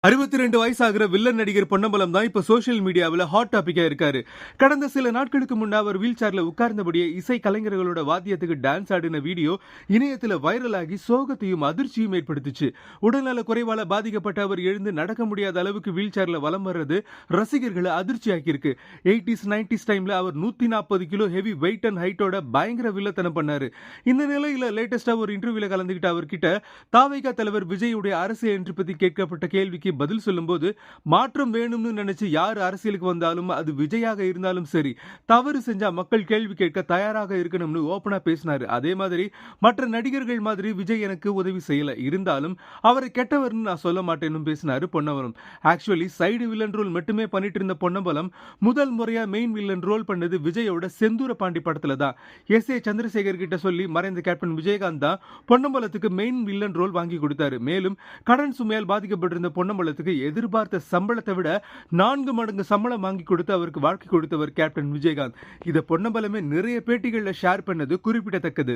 62 வயசாகிற villain நடிகர் பொன்னம்பலம் தான் இப்ப சோஷியல் மீடியாவில் ஹாட் டாபிக்கா இருக்காரு. கடந்த சில நாட்களுக்கு முன்ன அவர் வீல் சேர்ல உட்கார்ந்தபடியே இசை கலைஞர்களோட வாத்தியத்துக்கு டான்ஸ் ஆடின வீடியோ இணையத்தில் வைரலாகி சோகத்தையும் அதிர்ச்சியும் ஏற்படுத்துச்சு. உடல்நல குறைவால பாதிக்கப்பட்ட அவர் எழுந்து நடக்க முடியாத அளவுக்கு வீல் சேர்ல வலம் வர்றது ரசிகர்களை அதிர்ச்சியாக்கியிருக்கு. 80s 90s டைம்ல அவர் 140 கிலோ ஹெவி வெயிட் அண்ட் ஹைட்டோட பயங்கர வில்லத்தனம் பண்ணாரு. இந்த நிலையில லேட்டஸ்டா ஒரு இன்டர்வியூல கலந்துகிட்ட அவர்கிட்ட தாவேகா தலைவர் விஜயுடைய அரசியல் என்று பத்தி கேட்கப்பட்ட கேள்விக்கு பதில் சொல்லும்போது, மாற்றம் வேணும்னு நினைச்சு யார் அரசியலுக்கு வந்தாலும் அது விஜயாக இருந்தாலும் சரி, தவறு செஞ்சா மக்கள் கேள்வி கேட்க தயாராக இருக்கணும்னு ஓபனா பேசினாரு. அதே மாதிரி மற்ற நடிகர்கள் மாதிரி விஜய் எனக்கு உதவி செய்யல, இருந்தாலும் அவரை கெட்டவர்னு நான் சொல்ல மாட்டேன்னு பேசினாரு Ponnambalam. Actually side villain role மட்டுமே பண்ணிட்டு இருந்த பொன்னம்பலம் முதல் முறையா மெயின் வில்லன் ரோல் பண்ணது விஜயோட செந்தூர பாண்டி படத்துல தான். எஸ் ஏ சந்திரசேகர் கிட்ட சொல்லி மறைந்த கேப்டன் விஜயகாந்த் தான் பொன்னம்பலத்துக்கு மெயின் வில்லன் ரோல் வாங்கி கொடுத்தாரு. மேலும் கடன் சுமையால் பாதிக்கப்பட்டிருந்த பொன்னம்பலத்துக்கு எதிர்பார்த்த சம்பளத்தை விட 4 மடங்கு சம்பளம் வாங்கி கொடுத்து அவருக்கு வாழ்க்கை கொடுத்தவர் கேப்டன் விஜயகாந்த். இத பொன்னம்பலமே நிறைய பேட்டிகள்ல ஷேர் பண்ணது குறிப்பிடத்தக்கது.